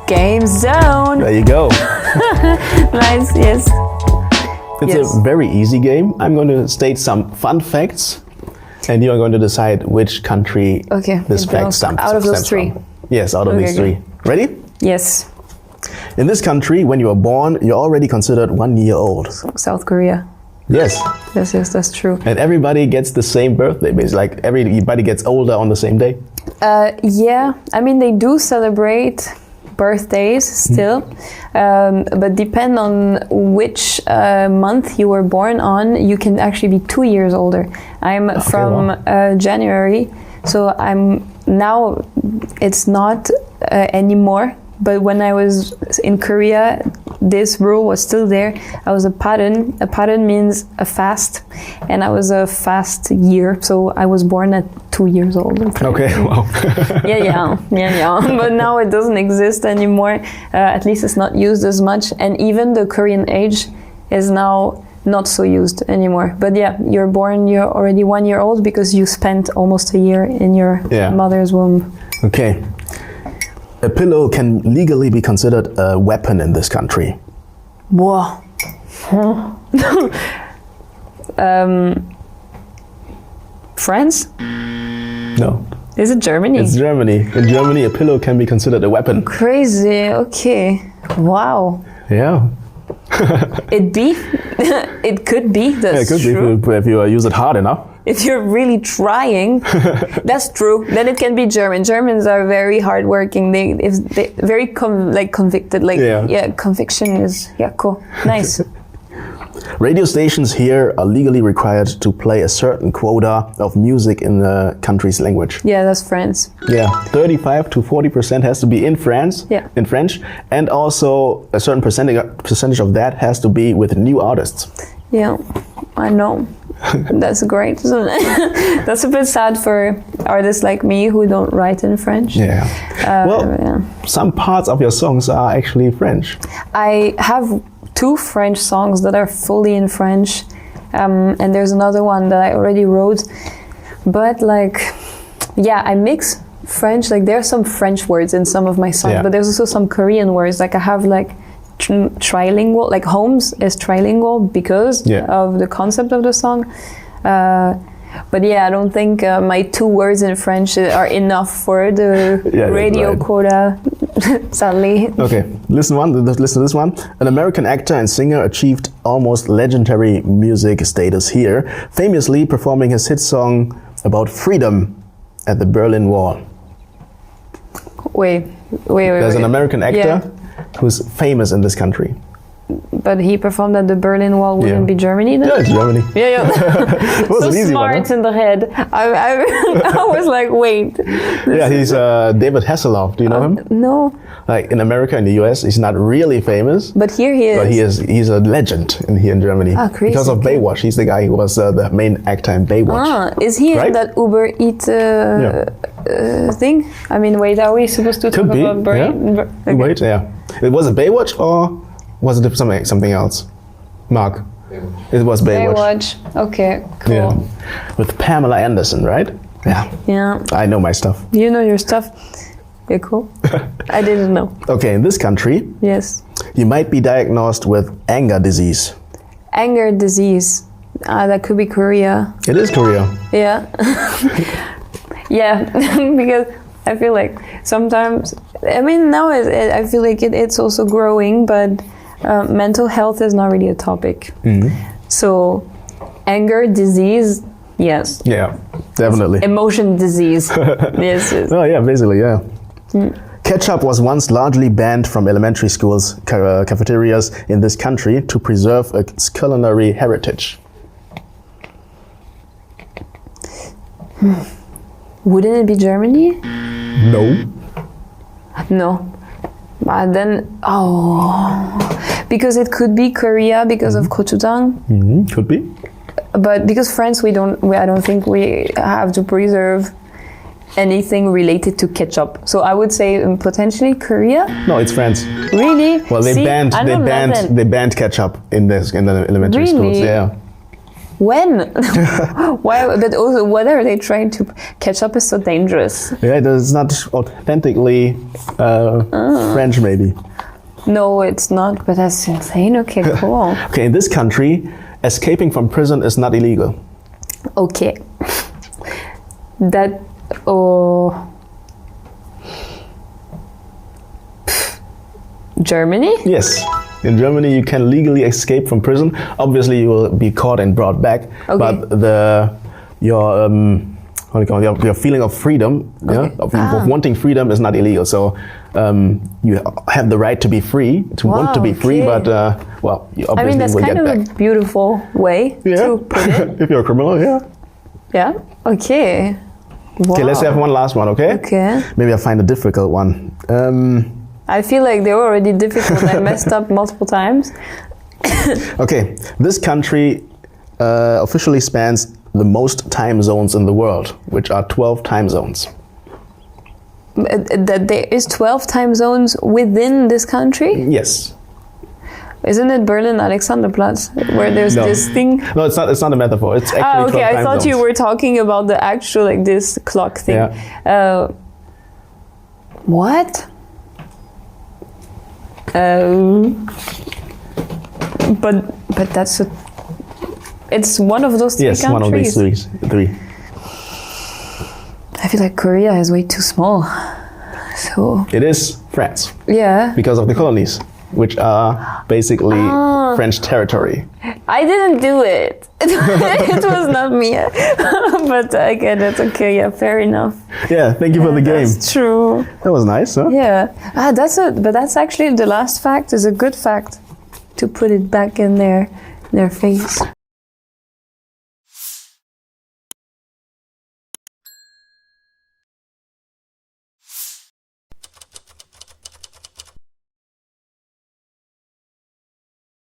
Game zone. There you go. Nice, yes. It's a very easy game. I'm going to state some fun facts, and you are going to decide which country this fact stems out of those three. from. Yes, out of these three. Ready? Yes. In this country, when you are born, you're already considered 1 year old. South Korea. Yes. Yes, that's true. And everybody gets the same birthday, basically. Like everybody gets older on the same day. Yeah, I mean they do celebrate birthdays still, but depend on which month you were born on, you can actually be 2 years older. I'm from January, so I'm now, it's not anymore. But when I was in Korea, this rule was still there. I was a padan. A padan means a fast, and I was a fast year, so I was born at 2 years old. Okay, wow. yeah. But now it doesn't exist anymore. At least it's not used as much, and even the Korean age is now not so used anymore. But yeah, you're already 1 year old because you spent almost a year in your mother's womb. Okay. A pillow can legally be considered a weapon in this country. Whoa. France? No. Is it Germany? It's Germany. In Germany, a pillow can be considered a weapon. Crazy. Okay. Wow. Yeah. It could be. That's it could true. be if you use it hard enough. If you're really trying, that's true. Then it can be German. Germans are very hardworking. They very convicted. Conviction is cool. Nice. Radio stations here are legally required to play a certain quota of music in the country's language. Yeah, that's France. Yeah, 35 to 40% has to be in France, in French, and also a certain percentage of that has to be with new artists. Yeah, I know. That's great. That's a bit sad for artists like me who don't write in French. Yeah. Some parts of your songs are actually French. I have 2 French songs that are fully in French, and there's another one that I already wrote. But I mix French. Like there are some French words in some of my songs, but there's also some Korean words. Like I have trilingual, like Holmes is trilingual because of the concept of the song. But I don't think my 2 words in French are enough for the radio quota, sadly. Okay, listen to this one. An American actor and singer achieved almost legendary music status here, famously performing his hit song about freedom at the Berlin Wall. Wait. There's an American actor who's famous in this country. But he performed at the Berlin Wall. Wouldn't be Germany then? Yeah, it's Germany. Yeah. It was so an easy smart one, huh? in the head. I was like, wait. Yeah, he's David Hasselhoff. Do you know him? No. Like in America, in the US, he's not really famous. But here he is. But he's a legend here in Germany. Ah, crazy. Because of Baywatch. He's the guy who was the main actor in Baywatch. Is he in that Uber Eats thing? I mean, wait, are we supposed to talk about brain? Okay. Wait, It was a Baywatch or was it something else? Mark? It was Baywatch. Okay, cool. Yeah. With Pamela Anderson, right? Yeah. I know my stuff. You know your stuff? Yeah, cool. I didn't know. Okay, in this country, you might be diagnosed with anger disease. Anger disease. That could be Korea. It is Korea. Yeah. Yeah, because I feel like sometimes, I mean, now I feel like it's also growing, but mental health is not really a topic. Mm-hmm. So, anger disease, yes. Yeah, definitely. Emotion disease. Yes. Oh, yeah, basically, yeah. Ketchup was once largely banned from elementary schools' cafeterias in this country to preserve its culinary heritage. Wouldn't it be Germany? No. But then, because it could be Korea because of gochujang. Mm-hmm. Could be. But because France, I don't think we have to preserve anything related to ketchup. So I would say potentially Korea. No, it's France. Really? Well, they banned ketchup in the elementary schools. Yeah. When? Why? But also, what are they trying to? Ketchup is so dangerous. Yeah, it's not authentically French, maybe. No, it's not. But that's insane. Okay, cool. Okay, in this country, escaping from prison is not illegal. Okay. That. Oh. Germany? Yes. In Germany, you can legally escape from prison. Obviously, you will be caught and brought back. Okay. But your what do you call it? Your feeling of freedom, Okay. of wanting freedom, is not illegal. So you have the right to be free, to want to be free. okay. But well, you obviously I mean, that's will kind get of back. a beautiful way to put it. If you're a criminal, yeah. Yeah. Okay. Wow. Okay, let's have one last one. Okay. Okay. Maybe I'll find a difficult one. I feel like they were already difficult. I messed up multiple times. Okay, this country officially spans the most time zones in the world, which are 12 time zones. That there is 12 time zones within this country? Yes. Isn't it Berlin Alexanderplatz, where there's this thing? No, it's not. It's not a metaphor. It's actually 12 okay. I time thought you zones. were talking about the actual, like, this clock thing. Yeah. What? But that's a. It's one of those three Yes, countries. one of these three. I feel like Korea is way too small. So. It is France Yeah. because of the colonies, which are basically French territory. I didn't do it. It was not me. But I get it. Okay, yeah, fair enough. Yeah, thank you for the game. That's true. That was nice, huh? Yeah. But that's actually the last fact is a good fact to put it back in their face.